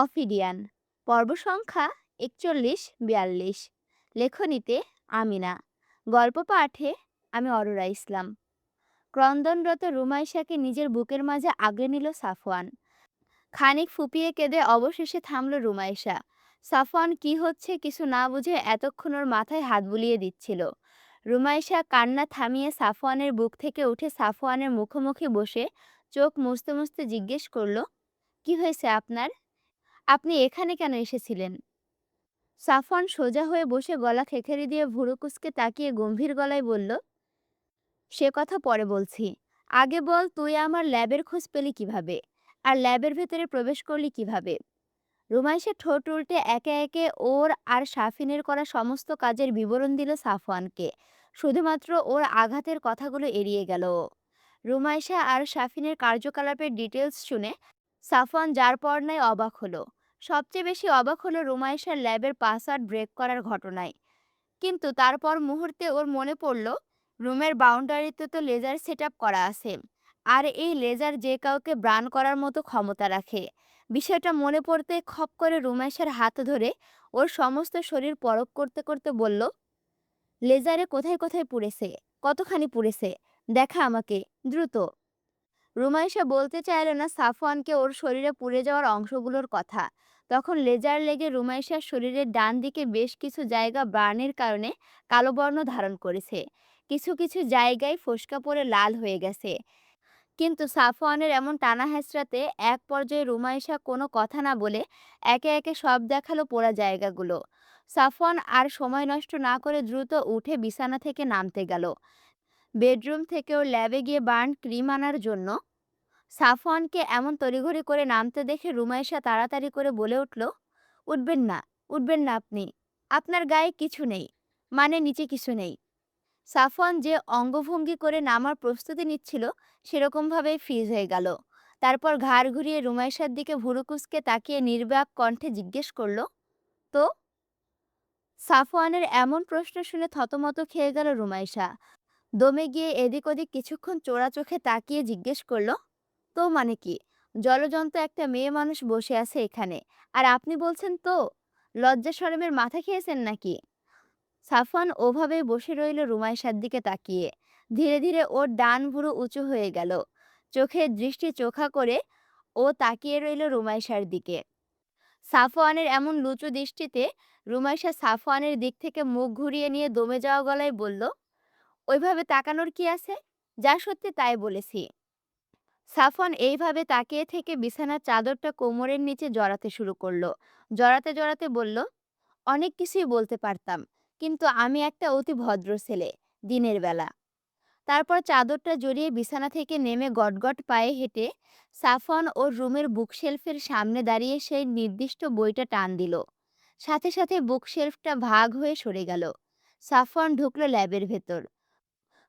অফিডিয়ান পর্ব সংখ্যা ৪১-৪২। লেখনীতে আমিনা। গল্প পাঠে আমি অরোরা ইসলাম। ক্রন্দনরত রুমাইশাকে নিজের বুকের মাঝে আগলে নিল সাফওয়ান। খানিক ফুপিয়ে কেঁদে অবশেষে থামল রুমাইশা। সাফওয়ান কি হচ্ছে কিছু না বুঝে এতক্ষণ ওর মাথায় হাত বুলিয়ে দিচ্ছিল। রুমাইশা কান্না থামিয়ে সাফওয়ানের বুক থেকে উঠে সাফওয়ানের মুখোমুখি বসে চোখ মুছতে মুছতে জিজ্ঞেস করল, কি হয়েছে আপনার? আপনি এখানে কেন এসেছিলেন? সাফওয়ান সোজা হয়ে বসে গলা খেঁখেরি দিয়ে ভুরু কুঁচকে তাকিয়ে গম্ভীর গলায় বলল, সে কথা পরে বলছি। আগে বল, তুই আমার ল্যাবের খোঁজ পেলি কিভাবে? আর ল্যাবের ভেতরে প্রবেশ করলি কিভাবে? রুমাইশা ঠোঁট উল্টে একে একে ওর আর শাফিনের করা সমস্ত কাজের বিবরণ দিল সাফওয়ানকে। শুধুমাত্র ওর আঘাতের কথাগুলো এড়িয়ে গেল ও। রুমাইশা আর শাফিনের কার্যকলাপের ডিটেলস শুনে সাফওয়ান যার পর নাই অবাক হলো। সবচেয়ে বেশি অবাক হলো রুমাইশার ল্যাবের পাসওয়ার্ড ব্রেক করার ঘটনায়। কিন্তু তারপর মুহূর্তে ওর মনে পড়ল, রুমের বাউন্ডারিতে তো লেজার সেট আপ করা আছে। আর এই লেজার যে কাউকে ব্রান করার মতো ক্ষমতা রাখে। বিষয়টা মনে পড়তে খপ করে রুমেশের হাত ধরে ওর সমস্ত শরীর পরখ করতে করতে বলল, লেজারে কোথায় কোথায় পুড়েছে? কতখানি পুড়েছে? দেখা আমাকে, দ্রুত। রুমাইশা বলতে চাইল না সাফওয়ানকে ওর শরীরে পুড়ে যাওয়ার অংশগুলোর কথা। তখন লেজার লেগে রুমাইশার শরীরের ডান দিকে বেশ কিছু জায়গা বার্নের কারণে কালো বর্ণ ধারণ করেছে। কিছু কিছু জায়গায় ফোস্কা পড়ে লাল হয়ে গেছে। কিন্তু সাফওয়ানের এমন টানা হেঁচড়াতে এক পর্যায়ে রুমাইশা কোনো কথা না বলে একে একে সব দেখালো পোড়া জায়গাগুলো। সাফওয়ান আর সময় নষ্ট না করে দ্রুত উঠে বিছানা থেকে নামতে গেল বেডরুম থেকেও ল্যাবে গিয়ে বার্ন ক্রিম আনার জন্য। সাফওয়ানকে এমন তড়িঘড়ি করে নামতে দেখে রুমাইশা তাড়াতাড়ি করে বলে উঠল, উঠবেন না, উঠবেন না আপনি। আপনার গায়ে কিছু নেই, মানে নিচে কিছু নেই। সাফওয়ান যে অঙ্গভঙ্গি করে নামার প্রস্তুতি নিচ্ছিল সেরকমভাবেই ফ্রিজ হয়ে গেল। তারপর ঘাড় ঘুরিয়ে রুমাইশার দিকে ভুরু কুঁচকে তাকিয়ে নির্বাক কণ্ঠে জিজ্ঞেস করল, তো? সাফওয়ানের এমন প্রশ্ন শুনে থতমত খেয়ে গেল রুমাইশা। দমে গিয়ে এদিক ওদিক কিছুক্ষণ চোরা চোখে তাকিয়ে জিজ্ঞেস করল, তো মানে কি? জলজন্ত একটা মেয়ে মানুষ বসে আছে এখানে, আর আপনি বলছেন তো? লজ্জা শরমের মাথা খেয়েছেন নাকি? সাফওয়ান ওভাবেই বসে রইল রুমাইশার দিকে তাকিয়ে। ধীরে ধীরে ওর ডান ভুরু উঁচু হয়ে গেল। চোখের দৃষ্টি চোখা করে ও তাকিয়ে রইল রুমাইশার দিকে। সাফওয়ানের এমন লুচু দৃষ্টিতে রুমাইশা সাফওয়ানের দিক থেকে মুখ ঘুরিয়ে নিয়ে দমে যাওয়া গলায় বলল, ওইভাবে তাকানোর কি আছে? যা সত্যি তাই বলেছি। সাফওয়ান এইভাবে তাকিয়ে থেকে বিছানার চাদরটা কোমরের নিচে জড়াতে শুরু করলো। জড়াতে জড়াতে বলল, অনেক কিছুই বলতে পারতাম, কিন্তু আমি একটা অতি ভদ্র ছেলে, দিনের বেলা। তারপর চাদরটা জড়িয়ে বিছানা থেকে নেমে গটগট পায়ে হেঁটে সাফওয়ান ওর রুমের বুকশেলফের সামনে দাঁড়িয়ে সেই নির্দিষ্ট বইটা টান দিল। সাথে সাথে বুকশেলফটা ভাগ হয়ে সরে গেল। সাফওয়ান ঢুকলো ল্যাবের ভেতর।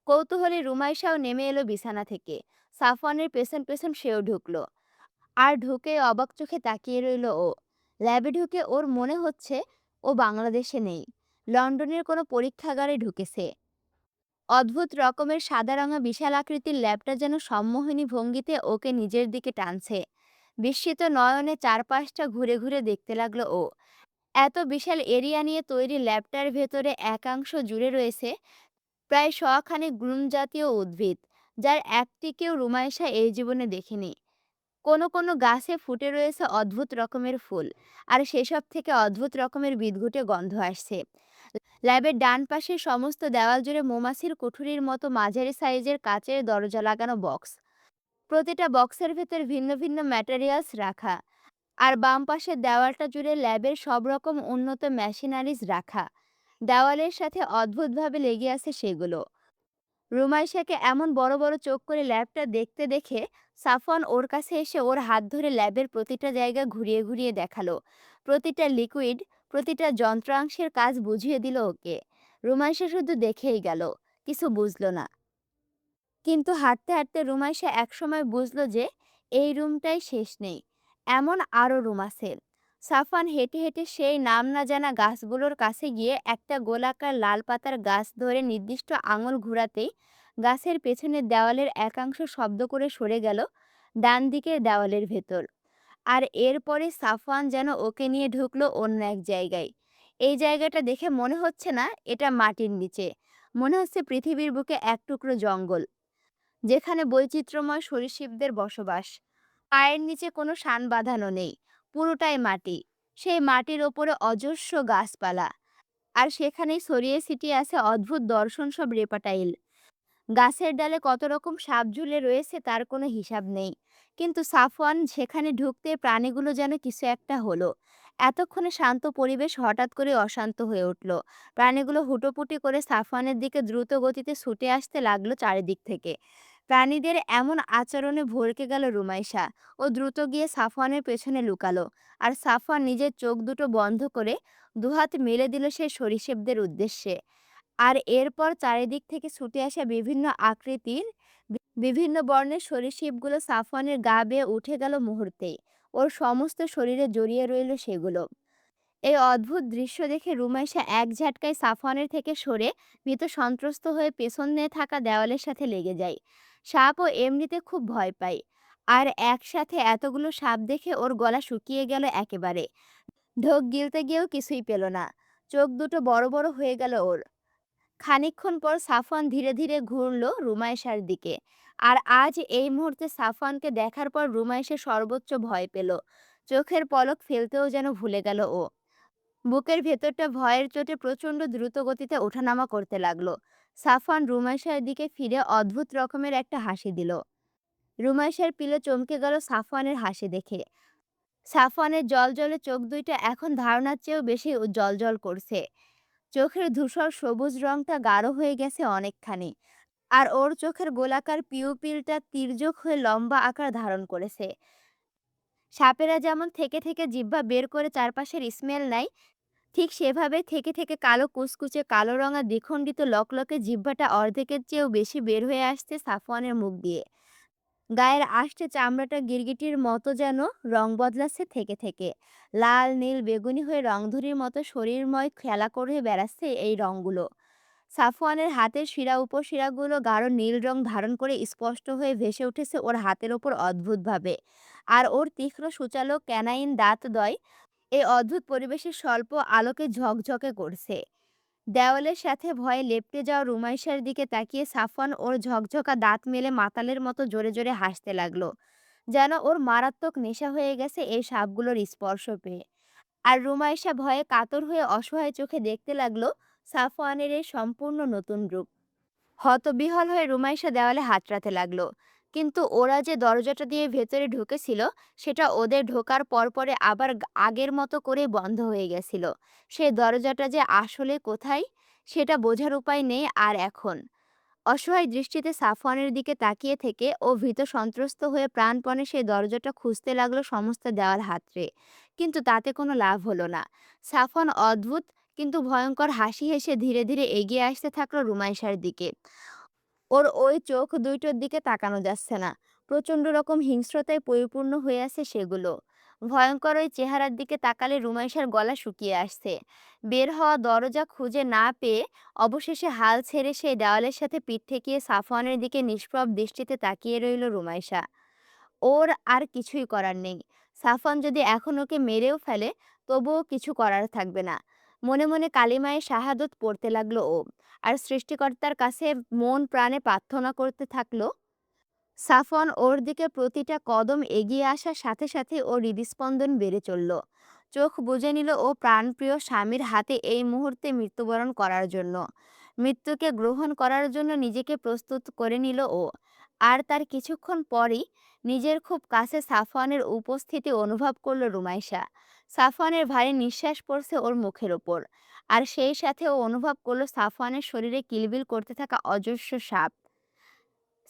কৌতূহলী রুমাইশাও নেমে এলো বিছানা থেকে। সাফওয়ানের পেছন পেছন সেও ঢুকলো। আর ঢুকে অবাক চোখে তাকিয়ে রইল ও। ল্যাবে ঢুকে ওর মনে হচ্ছে ও বাংলাদেশে নেই, লন্ডনের কোনো পরীক্ষাগারে ঢুকেছে। অদ্ভুত রকমের সাদা রঙা বিশাল আকৃতির ল্যাবটা যেন সম্মোহিনী ভঙ্গিতে ওকে নিজের দিকে টানছে। বিস্মিত নয়নে চারপাশটা ঘুরে ঘুরে দেখতে লাগলো ও। এত বিশাল এরিয়া নিয়ে তৈরি ল্যাবটার ভেতরে একাংশ জুড়ে রয়েছে প্রায় শখানেক গ্লুম জাতীয় উদ্ভিদ, যার একটিকেও রুমাইশা এই জীবনে দেখেনি। কোনো কোনো গাছে ফুটে রয়েছে অদ্ভুত রকমের ফুল, আর সেসব থেকে অদ্ভুত রকমের বিদঘুটে গন্ধ আসছে। ল্যাবের ডান পাশে সমস্ত দেওয়াল জুড়ে মৌমাছির কুঠুরির মতো মাঝারি সাইজের কাচের দরজা লাগানো বক্স। প্রতিটা বক্সের ভেতর ভিন্ন ভিন্ন ম্যাটেরিয়ালস রাখা। আর বাম পাশের দেওয়ালটা জুড়ে ল্যাবের সব রকম উন্নত মেশিনারিজ রাখা। দেওয়ালের সাথে অদ্ভুতভাবে লেগে আছে সেগুলো। রুমাইশাকে এমন বড় বড় চোখ করে ল্যাবটা দেখতে দেখে সাফওয়ান ওর কাছে এসে ওর হাত ধরে ল্যাবের প্রতিটা জায়গা ঘুরিয়ে ঘুরিয়ে দেখালো। প্রতিটা লিকুইড, প্রতিটা যন্ত্রাংশের কাজ বুঝিয়ে দিল ওকে। রুমাইশা শুধু দেখেই গেল, কিছু বুঝলো না। কিন্তু হাঁটতে হাঁটতে রুমাইশা একসময় বুঝলো যে এই রুমটাই শেষ নেই, এমন আরও রুম আছে। সাফওয়ান হেঁটে হেঁটে সেই নাম না জানা গাছগুলোর কাছে গিয়ে একটা গোলাকার লাল পাতার গাছ ধরে নির্দিষ্ট আঙুল ঘুরাতেই গাছের পেছনের দেওয়ালের একাংশ শব্দ করে সরে গেল ডান দিকের দেওয়ালের ভেতর। আর এরপরে সাফওয়ান যেন ওকে নিয়ে ঢুকলো অন্য এক জায়গায়। এই জায়গাটা দেখে মনে হচ্ছে না এটা মাটির নিচে, মনে হচ্ছে পৃথিবীর বুকে এক টুকরো জঙ্গল, যেখানে বৈচিত্র্যময় সরীসৃপদের বসবাস। পায়ের নিচে কোনো শান বাঁধানো নেই, পুরোটাই মাটি। সেই মাটির ওপরে অজস্র গাছপালা, আর সেখানেই ছড়িয়ে ছিটিয়ে আছে অদ্ভুত দর্শন সব রেপাটাইল। গাছের ডালে কত রকম সাপ ঝুলে রয়েছে তার কোনো হিসাব নেই। কিন্তু সাফওয়ান সেখানে ঢুকতে প্রাণীগুলো যেন কিছু একটা হলো। এতক্ষণে শান্ত পরিবেশ হঠাৎ করে অশান্ত হয়ে উঠল। প্রাণীগুলো হুটোপুটি করে সাফওয়ানের দিকে দ্রুত গতিতে ছুটে আসতে লাগলো চারিদিক থেকে। প্রাণীদের এমন আচরণে ভড়কে গেল রুমাইশা। ও দ্রুত গিয়ে সাফওয়ানের পেছনে লুকালো। আর সাফওয়ান নিজের চোখ দুটো বন্ধ করে দুহাত মেলে দিল সেই সরীসৃপদের উদ্দেশ্যে। আর এরপর চারিদিক থেকে ছুটে আসা বিভিন্ন আকৃতির বিভিন্ন বর্ণের সরীসৃপগুলো সাফওয়ানের গা বেয়ে উঠে গেল মুহূর্তেই। ওর সমস্ত শরীরে জড়িয়ে রইল সেগুলো। এই অদ্ভুত দৃশ্য দেখে রুমাইশা এক ঝাটকায় সাফওয়ানের থেকে সরে ভীত সন্ত্রস্ত হয়ে পেছনে থাকা দেওয়ালের সাথে লেগে যায়। সাপও এমনিতে খুব ভয় পায়, আর একসাথে এতগুলো সাপ দেখে ওর গলা শুকিয়ে গেল একেবারে। ঢোক গিলতে গিয়েও কিছুই পেল না। চোখ দুটো বড় বড় হয়ে গেল ওর। খানিকক্ষণ পর সাফওয়ান ধীরে ধীরে ঘুরল রুমাইশার দিকে। আর আজ এই মুহূর্তে সাফওয়ানকে দেখার পর রুমাইশা সর্বোচ্চ ভয় পেল। চোখের পলক ফেলতেও যেন ভুলে গেল ও। বুকের ভেতরটা ভয়ের চোটে প্রচণ্ড দ্রুত গতিতে ওঠানামা করতে লাগলো। সাফওয়ান রুমাইশার দিকে ফিরে অদ্ভুত রকমের একটা হাসি দিল। রুমাইশার পিলে চমকে গেল সাফওয়ানের হাসি দেখে। সাফওয়ানের জলজলে চোখ দুইটা এখন ধারণার চেয়েও বেশি জ্বলজ্বল করছে। চোখের ধূসর সবুজ রংটা গাঢ় হয়ে গেছে অনেকখানি। আর ওর চোখের গোলাকার পিউপিলটা তির্যক হয়ে লম্বা আকার ধারণ করেছে। সাপেরা যেমন থেকে থেকে জিহ্বা বের করে চারপাশের স্মেল নেয়, ঠিক সেভাবে থেকে থেকে কালো কুচকুচে কালো রঙা দ্বিখণ্ডিত লকলকে জিহ্বাটা অর্ধেকের চেয়েও বেশি বের হয়ে আসছে সাফওয়ানের মুখ দিয়ে। গায়ের আষ্টে চামড়াটা গিরগিটির মতো যেন রং বদলাচ্ছে থেকে থেকে। লাল নীল বেগুনি হয়ে রংধুরির মতো শরীরময় খেলা করে বেড়াচ্ছে এই রংগুলো। সাফওয়ানের হাতের শিরা উপশিরাগুলো গাঢ় নীল রং ধারণ করে স্পষ্ট হয়ে ভেসে উঠেছে ওর হাতের ওপর অদ্ভুতভাবে। আর ওর তীক্ষ্ণ সূচালো ক্যানাইন দাঁতদ্বয় এই অদ্ভুত পরিবেশের স্বল্প আলোকে ঝকঝকে করছে। দেওয়ালের সাথে ভয়ে লেপ্টে যাওয়া রুমাইশার দিকে তাকিয়ে সাফওয়ান ওর ঝকঝকা দাঁত মেলে মাতালের মতো জোরে জোরে হাসতে লাগলো, যেন ওর মারাত্মক নেশা হয়ে গেছে এই সাপগুলোর স্পর্শ পেয়ে। আর রুমাইশা ভয়ে কাতর হয়ে অসহায় চোখে দেখতে লাগলো সাফওয়ানের এই সম্পূর্ণ নতুন রূপ। হতবিহ্বল হয়ে রুমাইশা দেওয়ালে হাতড়াতে লাগলো। কিন্তু ওরা যে দরজাটা দিয়ে ভেতরে ঢুকেছিল, সেটা ওদের ঢোকার পরপরে আবার আগের মতো করে বন্ধ হয়ে গেছিল। সেই দরজাটা যে আসলে কোথায়, সেটা বোঝার উপায় নেই আর এখন। অসহায় দৃষ্টিতে সাফওয়ানের দিকে তাকিয়ে থেকে ও ভীত সন্ত্রস্ত হয়ে প্রাণপণে সেই দরজাটা খুঁজতে লাগলো সমস্ত দেওয়াল হাতড়ে। কিন্তু তাতে কোনো লাভ হলো না। সাফওয়ান অদ্ভুত কিন্তু ভয়ঙ্কর হাসি হেসে ধীরে ধীরে এগিয়ে আসতে থাকলো রুমাইশার দিকে। ওর ওই চোখ দুইটোর দিকে তাকানো যাচ্ছে না। প্রচণ্ড রকম হিংস্রতায় পরিপূর্ণ হয়ে আছে সেগুলো। ভয়ঙ্কর ওই চেহারার দিকে তাকালে রুমাইশার গলা শুকিয়ে আসছে। বের হওয়া দরজা খুঁজে না পেয়ে অবশেষে হাল ছেড়ে সেই দেওয়ালের সাথে পিঠ ঠেকিয়ে সাফওয়ানের দিকে নিষ্প্রভ দৃষ্টিতে তাকিয়ে রইল রুমাইশা। ওর আর কিছুই করার নেই। সাফওয়ান যদি এখন ওকে মেরেও ফেলে, তবুও কিছু করার থাকবে না। মনে মনে কালিমায়ে শাহাদত পড়তে লাগলো ও। আর সৃষ্টিকর্তার কাছে মন প্রাণে প্রার্থনা করতে থাকলো। সাফওয়ান ওর দিকে প্রতিটা কদম এগিয়ে আসার সাথে সাথে ওর হৃদস্পন্দন বেড়ে চলল। চোখ বুজে নিল ও প্রাণপ্রিয় স্বামীর হাতে এই মুহূর্তে মৃত্যুবরণ করার জন্য। মৃত্যুকে গ্রহণ করার জন্য নিজেকে প্রস্তুত করে নিল ও। আর তার কিছুক্ষণ পরই নিজের খুব কাছে সাফওয়ানের উপস্থিতি অনুভব করল রুমাইশা। সাফওয়ানের ভারী নিঃশ্বাস পড়ছে ওর মুখের ওপর। আর সেই সাথে ও অনুভব করল সাফওয়ানের শরীরে কিলবিল করতে থাকা অজস্র সাপ।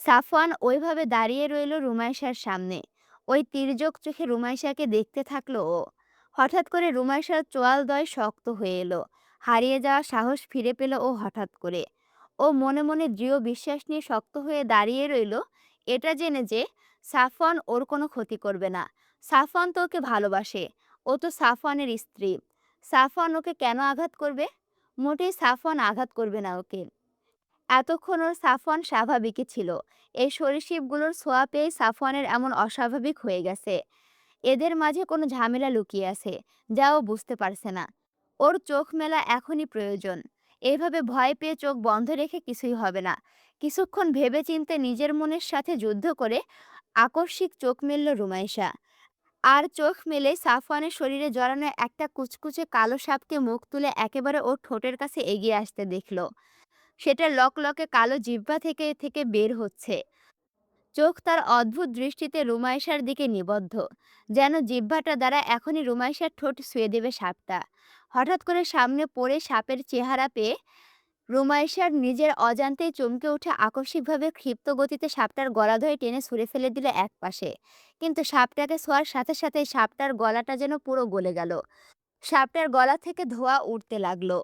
সাফওয়ান ওইভাবে দাঁড়িয়ে রইল রুমাইশার সামনে। ওই তির্যক চোখে রুমাইশাকে দেখতে থাকলো ও। হঠাৎ করে রুমাইশার চোয়ালদ্বয় শক্ত হয়ে এলো। হারিয়ে যাওয়া সাহস ফিরে পেল ও হঠাৎ করে। ও মনে মনে দৃঢ় বিশ্বাস নিয়ে শক্ত হয়ে দাঁড়িয়ে রইল, এটা জেনে যে সাফওয়ান ওর কোনো ক্ষতি করবে না। সাফওয়ান তো ওকে ভালোবাসে। ও তো সাফওয়ানের স্ত্রী। সাফওয়ান ওকে কেন আঘাত করবে? মোটেই সাফওয়ান আঘাত করবে না ওকে। এতক্ষণ ওর সাফওয়ান স্বাভাবিকই ছিল। এই সরীসৃপগুলোর ছোঁয়া পেয়েই সাফওয়ানের এমন অস্বাভাবিক হয়ে গেছে। এদের মাঝে কোনো ঝামেলা লুকিয়ে আছে, যা ও বুঝতে পারছে না। ওর চোখ মেলা এখনই প্রয়োজন। এভাবে ভয় পেয়ে চোখ বন্ধ রেখে কিছুই হবে না। কিছুক্ষণ ভেবেচিন্তে নিজের মনের সাথে যুদ্ধ করে আকস্মিক চোখ মেলল রুমাইশা। আর চোখ মেলে সাফওয়ানের শরীরে জড়ানো একটা কুচকুচে কালো সাপকে মুখ তুলে একেবারে ওর ঠোঁটের কাছে এগিয়ে আসতে দেখল। সেটা লকলকে কালো জিহ্বা থেকে থেকে বের হচ্ছে। চোখ তার অদ্ভুত দৃষ্টিতে রুমাইশার দিকে নিবদ্ধ, যেন জিহ্বাটা দ্বারা এখনই রুমাইশার ঠোঁট ছুঁয়ে দেবে সাপটা। হঠাৎ করে সামনে পড়ে সাপের চেহারা পেয়ে রুমাইশার নিজের অজান্তেই চমকে উঠে আকস্মিকভাবে ক্ষিপ্ত গতিতে সাপটার গলা ধরে টেনে ছুঁড়ে ফেলে দিল একপাশে। কিন্তু সাপটাকে ছোঁয়ার সাথে সাথে সাপটার গলাটা যেন পুরো গলে গেল। সাপটার গলা থেকে ধোঁয়া উঠতে লাগলো।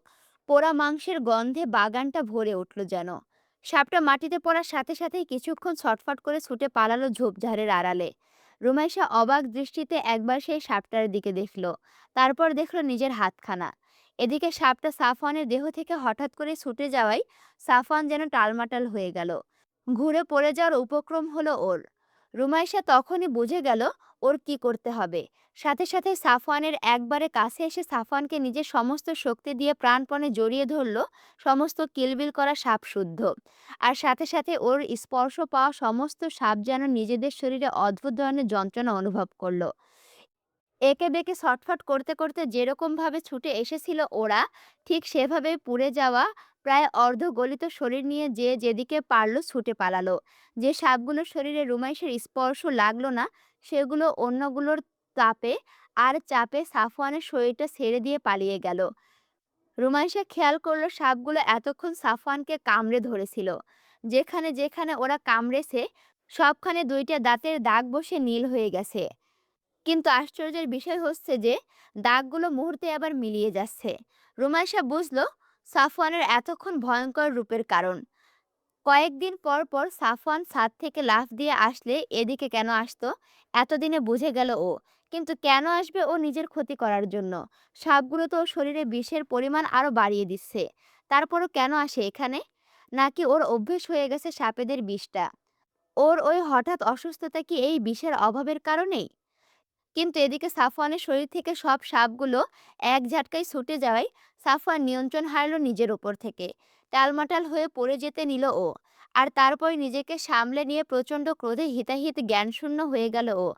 পোড়া মাংসের গন্ধে বাগানটা ভরে উঠল যেন। সাপটা মাটিতে পড়ার সাথে সাথেই কিছুক্ষণ ছটফট করে ছুটে পালালো ঝোপঝাড়ের আড়ালে। রুমাইশা অবাক দৃষ্টিতে একবার সেই সাপটার দিকে দেখল, তারপর দেখল নিজের হাতখানা। এদিকে সাপটা সাফওয়ানের দেহ থেকে হঠাৎ করে ছুটে যাওয়ায় সাফওয়ান যেন টালমাটাল হয়ে গেল। ঘুরে পড়ে যাওয়ার উপক্রম হলো ওর। রুমাইশা তখনই বুঝে গেল ওর কি করতে হবে। সাথে সাথে সাফওয়ানের একবারে কাছে এসে সাফওয়ানকে নিজের সমস্ত শক্তি দিয়ে প্রাণপণে জড়িয়ে ধরল, সমস্ত কিলবিল করা সাপ শুদ্ধ। আর সাথে সাথে ওর স্পর্শ পাওয়া সমস্ত সাপ যেন নিজেদের শরীরে অদ্ভুত ধরনের যন্ত্রণা অনুভব করলো। একে বেঁকে ছটফট করতে করতে যেরকমভাবে ছুটে এসেছিল ওরা, ঠিক সেভাবেই পুড়ে যাওয়া প্রায় অর্ধগলিত শরীর নিয়ে যে যেদিকে পারল ছুটে পালালো। যে সাপগুলোর শরীরে রুমাইশের স্পর্শ লাগলো না, সেগুলো অন্যগুলোর তাপে আর চাপে সাফওয়ানের শরীরটা ছেড়ে দিয়ে পালিয়ে গেল। রুমাইশা খেয়াল করলো সাপগুলো এতক্ষণ সাফওয়ানকে কামড়ে ধরেছিল। যেখানে যেখানে ওরা কামড়েছে সবখানে দুইটা দাঁতের দাগ বসে নীল হয়ে গেছে। কিন্তু আশ্চর্যের বিষয় হচ্ছে যে দাগগুলো মুহূর্তে আবার মিলিয়ে যাচ্ছে। রুমাইশা বুঝল সাফওয়ানের এতক্ষণ ভয়ঙ্কর রূপের কারণ। কয়েকদিন পর পর সাফওয়ান ছাদ থেকে লাফ দিয়ে আসলে এদিকে কেন আসতো, এতদিনে বুঝে গেল ও। কিন্তু কেন আসবে ও নিজের ক্ষতি করার জন্য? সাপগুলো তো ওর শরীরে বিষের পরিমাণ আরো বাড়িয়ে দিচ্ছে। তারপরও কেন আসে এখানে? নাকি ওর অভ্যেস হয়ে গেছে সাপেদের বিষটা? ওর ওই হঠাৎ অসুস্থতা কি এই বিষের অভাবের কারণেই? কিন্তু এদিকে সাফওয়ানের শরীর থেকে সব সাপগুলো এক ঝাটকায় ছুটে যাওয়ায় সাফওয়ান নিয়ন্ত্রণ হারালো নিজের ওপর থেকে। টালমাটাল হয়ে পড়ে যেতে নিল ও। আর তারপর নিজেকে সামলে নিয়ে প্রচণ্ড ক্রোধে হিতাহিত জ্ঞানশূন্য হয়ে গেল ও।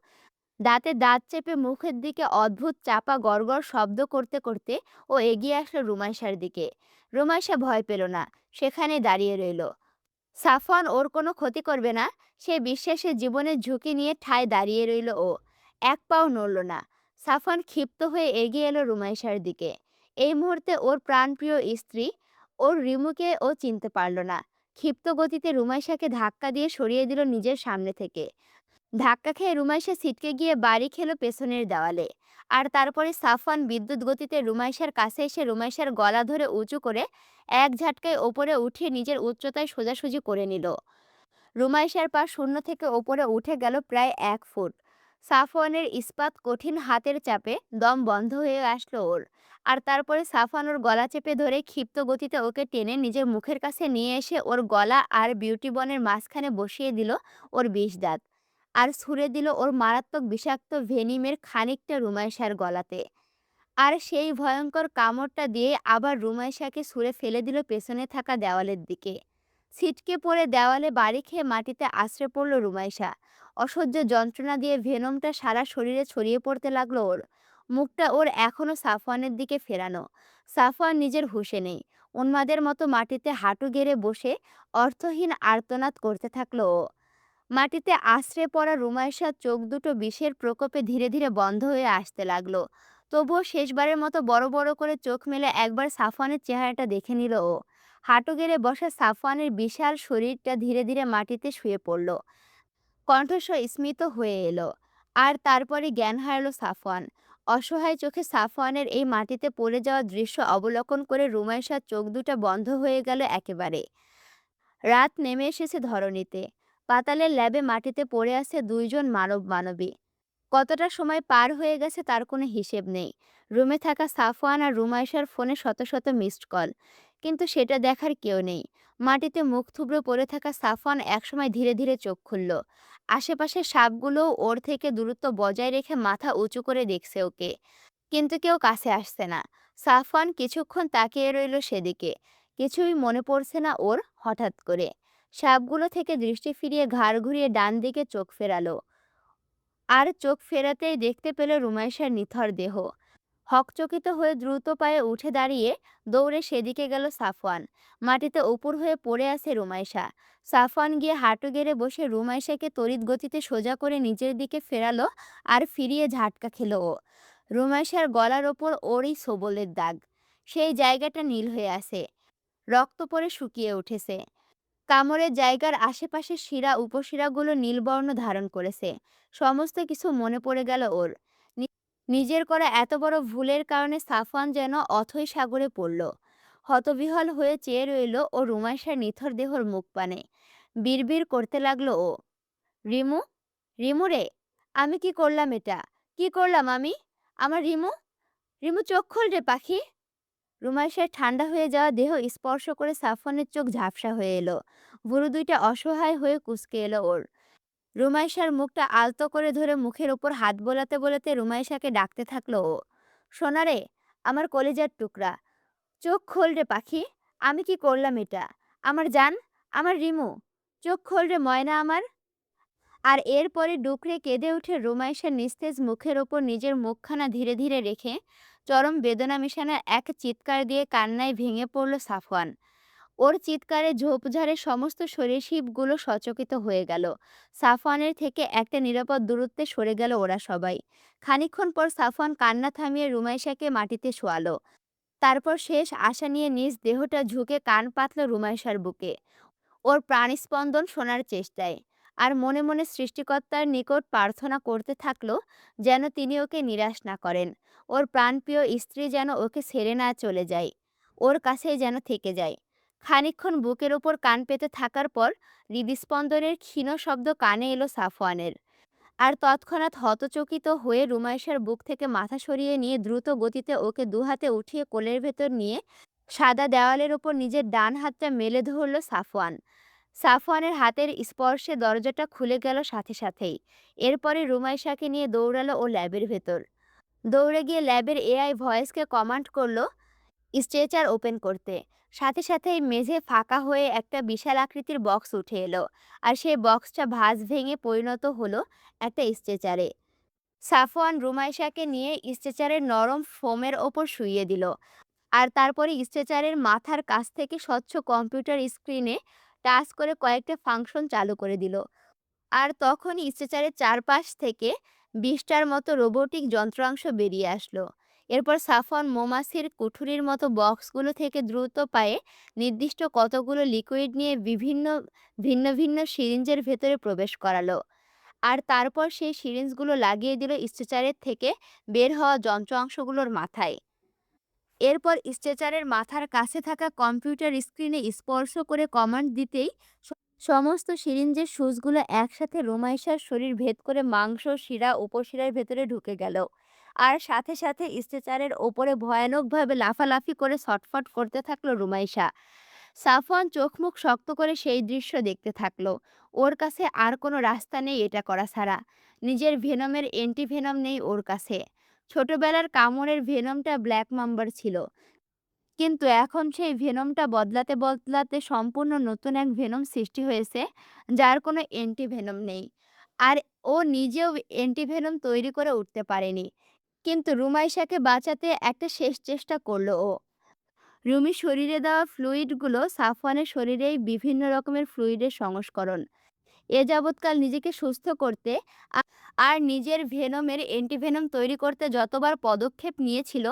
দাঁতে দাঁত চেপে মুখের দিকে অদ্ভুত চাপা গড়গড় শব্দ করতে করতে ও এগিয়ে আসলো রুমাইশার দিকে। রুমাইশা ভয় পেল না, সেখানে দাঁড়িয়ে রইল। সাফওয়ান ওর কোনো ক্ষতি করবে না, সে বিশ্বাসে জীবনের ঝুঁকি নিয়ে ঠায় দাঁড়িয়ে রইল ও। এক পাও নড়ল না। সাফওয়ান ক্ষিপ্ত হয়ে এগিয়ে এলো রুমাইশার দিকে। এই মুহূর্তে ওর প্রাণপ্রিয় স্ত্রী, ওর রিমুকে ও চিনতে পারল না। ক্ষিপ্ত গতিতে রুমাইশাকে ধাক্কা দিয়ে সরিয়ে দিল নিজের সামনে থেকে। ধাক্কা খেয়ে রুমাইশা ছিটকে গিয়ে বাড়ি খেলো পেছনের দেওয়ালে। আর তারপরে সাফওয়ান বিদ্যুৎ গতিতে রুমাইশার কাছে এসে রুমাইশার গলা ধরে উঁচু করে এক ঝাটকায় ওপরে উঠিয়ে নিজের উচ্চতায় সোজাসুজি করে নিল। রুমাইশার পা শূন্য থেকে ওপরে উঠে গেল প্রায় 1 ফুট। সাফওয়ানের ইস্পাত কঠিন হাতের চাপে দম বন্ধ হয়ে আসলো ওর। আর তারপরে সাফওয়ান ওর গলা চেপে ধরে ক্ষিপ্ত গতিতে ওকে টেনে নিজের মুখের কাছে নিয়ে এসে ওর গলা আর বিউটি বনের মাঝখানে বসিয়ে দিল ওর বিষ দাঁত। আর ছুঁড়ে দিল ওর মারাত্মক বিষাক্ত ভেনিমের খানিকটা রুমাইশার গলাতে। আর সেই ভয়ঙ্কর কামড়টা দিয়ে আবার রুমাইশাকে ছুঁড়ে ফেলে দিল পেছনে থাকা দেওয়ালের দিকে। ছিটকে পড়ে দেওয়ালে বাড়ি খেয়ে মাটিতে আছড়ে পড়ল রুমাইশা। অসহ্য যন্ত্রণা দিয়ে ভেনমটা সারা শরীরে ছড়িয়ে পড়তে লাগলো ওর। মুখটা ওর এখনো সাফওয়ানের দিকে ফেরানো। সাফওয়ান নিজের হুঁশে নেই। উন্মাদের মতো মাটিতে হাঁটু গেড়ে বসে অর্থহীন আর্তনাদ করতে থাকলো ও। মাটিতে আছড়ে পড়া রুমাইশার চোখ দুটো বিষের প্রকোপে ধীরে ধীরে বন্ধ হয়ে আসতে লাগলো। তবুও শেষবারের মতো বড় বড় করে চোখ মেলে একবার সাফওয়ানের চেহারাটা দেখে নিল ও। হাঁটু গেড়ে বসা সাফওয়ানের বিশাল শরীরটা ধীরে ধীরে মাটিতে শুয়ে পড়ল। কণ্ঠস্বর স্মিত হয়ে এলো। আর তারপরে জ্ঞান হারালো সাফওয়ান। অসহায় চোখে সাফওয়ানের এই মাটিতে পড়ে যাওয়া দৃশ্য অবলোকন করে রুমাইশার চোখ দুটো বন্ধ হয়ে গেল একেবারে। রাত নেমে এসেছে ধরণীতে। পাতালের ল্যাবে মাটিতে পড়ে আছে দুইজন মানবী। কতটা সময় পার হয়ে গেছে তার কোনো হিসেব নেই। রুমে থাকা সাফওয়ান আর রুমাইশার ফোনে শত শত মিসড কল। কিন্তু সেটা দেখার কেউ নেই। মাটিতে মুখ থুবড়ে পড়ে থাকা সাফওয়ান একসময় ধীরে ধীরে চোখ খুলল। আশেপাশের সাপগুলো ওর থেকে দূরত্ব বজায় রেখে মাথা উঁচু করে দেখছে ওকে, কিন্তু কেউ কাছে আসছে না। সাফওয়ান কিছুক্ষণ তাকিয়ে রইল সেদিকে। কিছুই মনে পড়ছে না ওর। হঠাৎ করে সাপগুলো থেকে দৃষ্টি ফিরিয়ে ঘাড় ঘুরিয়ে ডান দিকে চোখ ফেরালো, আর চোখ ফেরাতেই দেখতে পেল রুমাইশার নিথর দেহ। হকচকিত হয়ে দ্রুত পায়ে উঠে দাঁড়িয়ে দৌড়ে সেদিকে গেল সাফওয়ান। মাটিতে উপুর হয়ে পড়ে আছে রুমাইশা। সাফওয়ান গিয়ে হাঁটু গেড়ে বসে রুমাইশাকে তড়িৎ গতিতে সোজা করে নিজের দিকে ফেরালো, আর ফিরিয়ে ঝাটকা খেলো ও। রুমাইশার গলার ওপর ওরই সবলের দাগ। সেই জায়গাটা নীল হয়ে আছে, রক্ত পড়ে শুকিয়ে উঠেছে। কামড়ের জায়গার আশেপাশের শিরা উপশিরাগুলো নীলবর্ণ ধারণ করেছে। সমস্ত কিছু মনে পড়ে গেল ওর। নিজের করা এত বড় ভুলের কারণে সাফওয়ান যেন অথৈ সাগরে পড়ল। হতবিহ্বল হয়ে চেয়ে রইল ও রুমাইশার নিথর দেহর মুখ পানে। বিড়বিড় করতে লাগলো ও, রিমু, রিমু রে, আমি কি করলাম এটা? কি করলাম আমি? আমার রিমু, রিমু চোখ খোল রে পাখি। রুমাইশার ঠান্ডা হয়ে যাওয়া দেহ স্পর্শ করে সাফওয়ানের চোখ ঝাপসা হয়ে এলো। ভুরু দুইটা অসহায় হয়ে কুঁচকে এলো ওর। রুমাইশার মুখটা আলতো করে ধরে মুখের উপর হাত বোলাতে বোলাতে রুমাইশাকে ডাকতে থাকলো ও, সোনা রে, আমার কলিজার টুকরা, চোখ খোল রে পাখি। আমি কি করলাম এটা? আমার জান, আমার রিমু, চোখ খোল রে ময়না আমার। আর এরপরে ডুকরে কেঁদে উঠে রুমাইশার নিস্তেজ মুখের ওপর নিজের মুখখানা ধীরে ধীরে রেখে চরম বেদনা মিশানো এক চিৎকার দিয়ে কান্নায় ভেঙে পড়ল সাফওয়ান। ওর চিৎকারে ঝোপঝাড়ের সমস্ত সরীসৃপগুলো সচকিত হয়ে গেল। সাফওয়ানের থেকে একটা নিরাপদ দূরত্বে সরে গেল ওরা সবাই। খানিকক্ষণ পর সাফওয়ান কান্না থামিয়ে রুমাইশাকে মাটিতে শোয়ালো। তারপর শেষ আশা নিয়ে নিজ দেহটা ঝুঁকে কান পাতল রুমাইশার বুকে, ওর প্রাণস্পন্দন শোনার চেষ্টায়। আর মনে মনে সৃষ্টিকর্তার নিকট প্রার্থনা করতে থাকলো যেন তিনি ওকে নিরাশ না করেন। ওর প্রাণপ্রিয় স্ত্রী যেন ওকে ছেড়ে না চলে যায়, ওর কাছেই যেন থেকে যায়। খানিকক্ষণ বুকের ওপর কান পেতে থাকার পর হৃদস্পন্দনের ক্ষীণ শব্দ কানে এলো সাফওয়ানের। আর তৎক্ষণাৎ হতচকিত হয়ে রুমাইশার বুক থেকে মাথা সরিয়ে নিয়ে দ্রুত গতিতে ওকে দুহাতে উঠিয়ে কোলের ভেতর নিয়ে সাদা দেওয়ালের ওপর নিজের ডান হাতটা মেলে ধরল সাফওয়ান। সাফওয়ানের হাতের স্পর্শে দরজাটা খুলে গেল সাথে সাথেই। এরপরে রুমাইশাকে নিয়ে দৌড়ালো ও ল্যাবের ভেতর। দৌড়ে গিয়ে ল্যাবের এআই ভয়েসকে কমান্ড করলো স্ট্রেচার ওপেন করতে। সাথে সাথেই মেঝে ফাঁকা হয়ে একটা বিশাল আকৃতির বক্স উঠে এলো, আর সেই বক্সটা ভাঁজ ভেঙে পরিণত হলো একটা স্ট্রেচারে। সাফওয়ান রুমাইশাকে নিয়ে স্ট্রেচারের নরম ফোমের ওপর শুইয়ে দিল, আর তারপরে স্ট্রেচারের মাথার কাছ থেকে স্বচ্ছ কম্পিউটার স্ক্রিনে টাচ করে কয়েকটা ফাংশন চালু করে দিল। আর তখনই স্ট্রেচারের চারপাশ থেকে ২০টার মতো রোবোটিক যন্ত্রাংশ বেরিয়ে আসলো। এরপর সাফওয়ান মৌমাছির কুঠুরির মতো বক্সগুলো থেকে দ্রুত পায়ে নির্দিষ্ট কতগুলো লিকুইড নিয়ে বিভিন্ন ভিন্ন ভিন্ন সিরিঞ্জের ভেতরে প্রবেশ করালো। আর তারপর সেই সিরিঞ্জগুলো লাগিয়ে দিল স্ট্রেচারের থেকে বের হওয়া যন্ত্রাংশগুলোর মাথায়। এরপর স্ট্রেচারের মাথার কাছে থাকা কম্পিউটার স্ক্রিনে স্পর্শ করে কমান্ড দিতেই সমস্ত সিরিঞ্জের সুচগুলো একসাথে রুমাইশার শরীর ভেদ করে মাংস, শিরা, উপশিরার ভেতরে ঢুকে গেল। আর সাথে সাথে স্ট্রেচারের ওপরে ভয়ানকভাবে লাফালাফি করে ছটফট করতে থাকলো রুমাইশা। সাফওয়ান চোখ মুখ শক্ত করে সেই দৃশ্য দেখতে থাকলো। ওর কাছে আর কোনো রাস্তা নেই এটা করা ছাড়া। নিজের ভেনমের অ্যান্টিভেনম নেই ওর কাছে। ছোটবেলার কামড়ের ভেনমটা ব্ল্যাক মাম্বার ছিল, কিন্তু এখন সেই ভেনমটা বদলাতে বদলাতে সম্পূর্ণ নতুন এক ভেনম সৃষ্টি হয়েছে, যার কোনো অ্যান্টিভেনম নেই। আর ও নিজেও অ্যান্টিভেনম তৈরি করে উঠতে পারেনি। কিন্তু রুমাইশাকে বাঁচাতে একটা শেষ চেষ্টা করলো ও। রুমির শরীরে দেওয়া ফ্লুইডগুলো সাফওয়ানের শরীরেই বিভিন্ন রকমের ফ্লুইডের সংস্করণ। এ যাবৎকাল নিজেকে সুস্থ করতে আর নিজের ভেনমের অ্যান্টিভেনম তৈরি করতে যতবার পদক্ষেপ নিয়েছিল,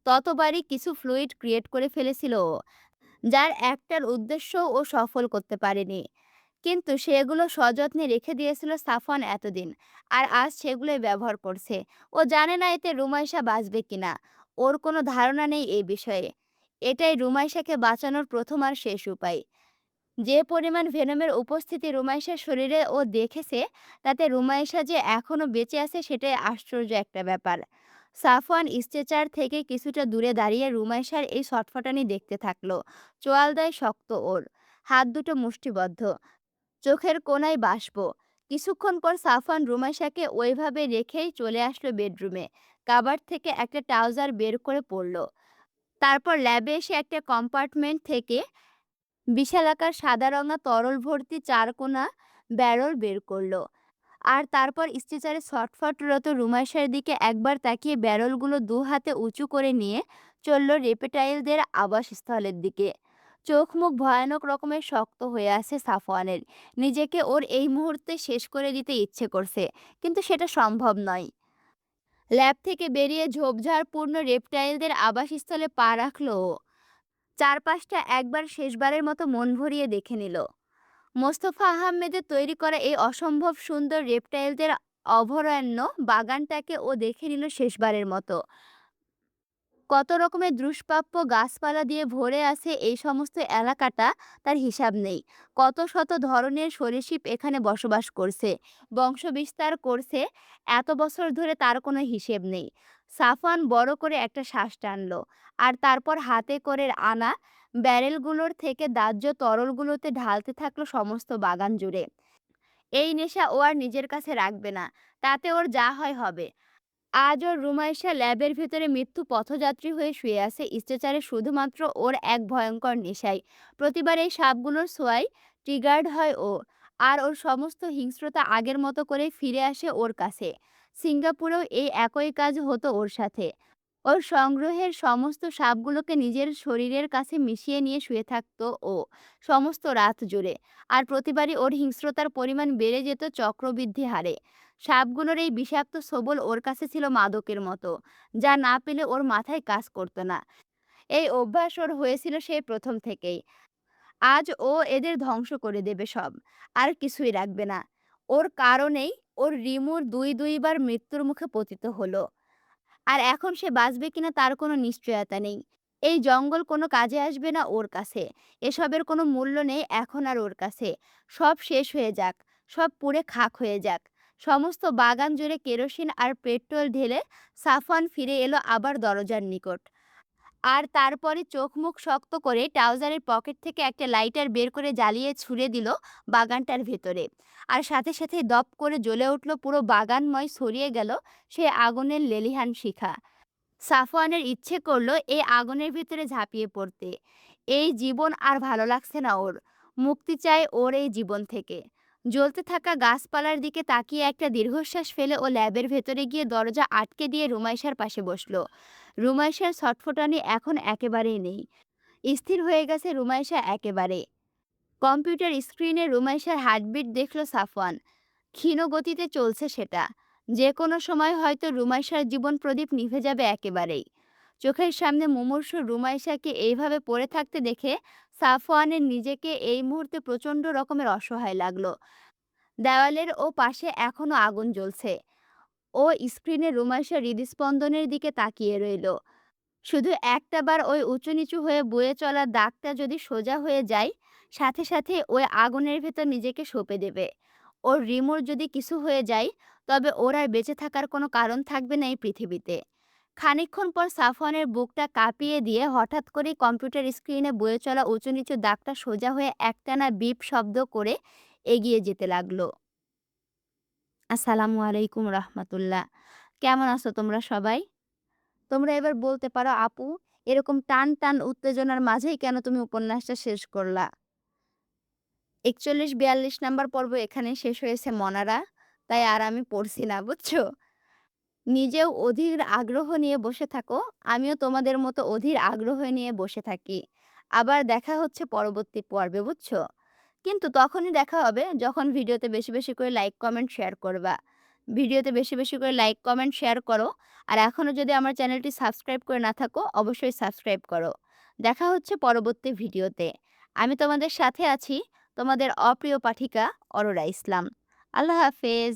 ততবারই কিছু ফ্লুইড ক্রিয়েট করে ফেলেছিল ও, যার একটার উদ্দেশ্য ও সফল করতে পারেনি। কিন্তু সেগুলো সযত্নে রেখে দিয়েছিল সাফওয়ান এতদিন, আর আজ সেগুলোই ব্যবহার করছে। ও জানে না এতে রুমাইশা বাঁচবে কিনা। ওর কোনো ধারণা নেই এই বিষয়ে। এটাই রুমাইশাকে বাঁচানোর প্রথম আর শেষ উপায়। যে পরিমাণ ভেনমের উপস্থিতি রুমাইশার শরীরে ও দেখেছে, তাতে রুমাইশা যে এখনো বেঁচে আছে সেটাই আশ্চর্য একটা ব্যাপার। সাফওয়ান স্ট্রেচার থেকে কিছুটা দূরে দাঁড়িয়ে রুমাইশার এই ছটফটানি দেখতে থাকলো। চোয়াল দেয় শক্ত ওর, হাত দুটো মুষ্টিবদ্ধ, চোখের কোণায় বাষ্প। কিছুক্ষণ পর সাফওয়ান রুমাইশাকে ওইভাবে রেখেই চলে আসলো বেডরুমে। কাবার্ড থেকে একটা ট্রাউজার বের করে পরল। তারপর ল্যাবে এসে একটা কম্পার্টমেন্ট থেকে বিশালাকার সাদা রঙা তরল ভর্তি চারকোনা ব্যারল বের করলো। আর তারপর স্ট্রেচারে ছটফটরত রুমাইশার দিকে একবার তাকিয়ে ব্যারলগুলো দু হাতে উঁচু করে নিয়ে চলল রেপটাইলদের আবাসস্থলের দিকে। চোখ মুখ ভয়ানক রকমের শক্ত হয়ে আছে সাফওয়ানের। নিজেকে ওর এই মুহূর্তে শেষ করে দিতে ইচ্ছে করছে, কিন্তু সেটা সম্ভব নয়। ল্যাব থেকে বেরিয়ে ঝোপঝাড়পূর্ণ রেপটাইলদের আবাসস্থলে পা রাখল ও। চারপাশটা একবার শেষবারের মতো মন ভরিয়ে দেখে নিল। মোস্তফা আহমেদের তৈরি করা এই অসম্ভব সুন্দর রেপটাইলদের অভয়ারণ্য বাগানটাকে ও দেখে নিল শেষবারের মতো। কত রকমের দুষ্প্রাপ্য গাছপালা দিয়ে ভরে আছে এই সমস্ত এলাকাটা, তার হিসাব নেই। কত শত ধরনের সরীসৃপ এখানে বসবাস করছে, বংশবিস্তার করছে এত বছর ধরে, তার কোনো হিসেব নেই। সাফওয়ান বড় করে একটা শ্বাস টানলো, আর তারপর হাতে করে আনা ব্যারেলগুলোর থেকে দাহ্য তরলগুলোতে ঢালতে থাকলো সমস্ত বাগান জুড়ে। এই নেশা ও আর নিজের কাছে রাখবে না, তাতে ওর যা হয় হবে। আজ ওর রুমাইশা ল্যাবের ভেতরে মৃত্যু পথযাত্রী হয়ে শুয়ে আছে স্ট্রেচারে, শুধুমাত্র ওর এক ভয়ঙ্কর নেশায়। প্রতিবার এই সাপগুলোর ছোঁয়ায় ট্রিগার্ড হয় ও, আর ওর সমস্ত হিংস্রতা আগের মতো করে ফিরে আসে ওর কাছে। সিঙ্গাপুরেও এই একই কাজ হতো ওর সাথে। ওর সংগ্রহের সমস্ত সাপগুলোকে নিজের শরীরের কাছে মিশিয়ে নিয়ে শুয়ে থাকতো ও, সমস্ত রাত জুড়ে। আর প্রতিবারই ওর হিংস্রতার পরিমাণ বেড়ে যেত চক্রবৃদ্ধি হারে। সাপগুলোর এই বিষাক্ত ছোবল ওর কাছে ছিল মাদকের মতো, যা না পেলে ওর মাথায় কাজ করতো না। এই অভ্যাস ওর হয়েছিল সেই প্রথম থেকেই। আজ ও এদের ধ্বংস করে দেবে সব, আর কিছুই রাখবে না। ওর কারণেই ওর রিমুর দুইবার মৃত্যুর মুখে পতিত হলো। আর এখন সে বাঁচবে কিনা তার কোনো নিশ্চয়তা নেই। এই জঙ্গল কোনো কাজে আসবে না ওর কাছে। এসবের কোনো মূল্য নেই এখন আর ওর কাছে। সব শেষ হয়ে যাক, সব পুড়ে খাক হয়ে যাক। সমস্ত বাগান জুড়ে কেরোসিন আর পেট্রোল ঢেলে সাফওয়ান ফিরে এলো আবার দরজার নিকট। আর তারপরে চোখ মুখ শক্ত করে ট্রাউজারের পকেট থেকে একটা লাইটার বের করে জ্বালিয়ে ছুঁড়ে দিল বাগানটার ভেতরে। আর সাথে সাথে দপ করে জ্বলে উঠল, পুরো বাগানময় ছড়িয়ে গেল সেই আগুনের লেলিহান শিখা। সাফওয়ানের ইচ্ছে করলো এই আগুনের ভিতরে ঝাঁপিয়ে পড়তে। এই জীবন আর ভালো লাগছে না ওর। মুক্তি চায় ওর এই জীবন থেকে। জ্বলতে থাকা গাছপালার দিকে তাকিয়ে একটা দীর্ঘশ্বাস ফেলে ও ল্যাবের ভেতরে গিয়ে দরজা আটকে দিয়ে রুমাইশার পাশে বসলো। রুমাইশার ছটফটানি এখন একেবারেই নেই। স্থির হয়ে গেছে রুমাইশা একেবারে। কম্পিউটার স্ক্রিনে রুমাইশার হার্টবিট দেখল সাফওয়ান। ক্ষীণ গতিতে চলছে সেটা। যে কোনো সময় হয়তো রুমাইশার জীবন প্রদীপ নিভে যাবে একেবারেই। চোখের সামনে মুমূর্ষু রুমাইশাকে এইভাবে পড়ে থাকতে দেখে সাফওয়ানের নিজেকে এই মুহূর্তে প্রচণ্ড রকমের অসহায় লাগলো। দেওয়ালের ও পাশে এখনো আগুন জ্বলছে। ও স্ক্রিনে রুমাইশার হৃদস্পন্দনের দিকে তাকিয়ে রইল। শুধু একটা বার ওই উঁচু নিচু হয়ে বয়ে চলা দাগটা যদি সোজা হয়ে যায়, সাথে সাথে ওই আগুনের ভেতর নিজেকে সঁপে দেবে। ওর রিমোর যদি কিছু হয়ে যায়, তবে ওর আর বেঁচে থাকার কোনো কারণ থাকবে না এই পৃথিবীতে। খানিকক্ষণ পর সাফওয়ানের বুকটা কাঁপিয়ে দিয়ে হঠাৎ করেই কম্পিউটার স্ক্রিনে বয়ে চলা উঁচু নিচু দাগটা সোজা হয়ে একটানা বিপ শব্দ করে এগিয়ে যেতে লাগলো। আসসালামু আলাইকুম রহমতুল্লাহ। কেমন আছো তোমরা সবাই? তোমরা এবার বলতে পারো, আপু, এরকম টান টান উত্তেজনার মাঝেই কেন তুমি উপন্যাসটা শেষ করলা? ৪১-৪২ নাম্বার পর্ব এখানে শেষ হয়েছে মনারা। তাই আর আমি পড়ছি না, বুঝছো? নিজেও অধীর আগ্রহ নিয়ে বসে থাকো, আমিও তোমাদের মতো অধীর আগ্রহ নিয়ে বসে থাকি। আবার দেখা হচ্ছে পরবর্তী পর্বে, বুঝছো? কিন্তু তখনই দেখা হবে যখন ভিডিওতে বেশি বেশি করে লাইক কমেন্ট শেয়ার করবা। ভিডিওতে বেশি বেশি করে লাইক কমেন্ট শেয়ার করো। আর এখনও যদি আমার চ্যানেলটি সাবস্ক্রাইব করে না থাকো, অবশ্যই সাবস্ক্রাইব করো। দেখা হচ্ছে পরবর্তী ভিডিওতে। আমি তোমাদের সাথে আছি, তোমাদের অপ্রিয় পাঠিকা অরোরা ইসলাম। আল্লাহ হাফেজ।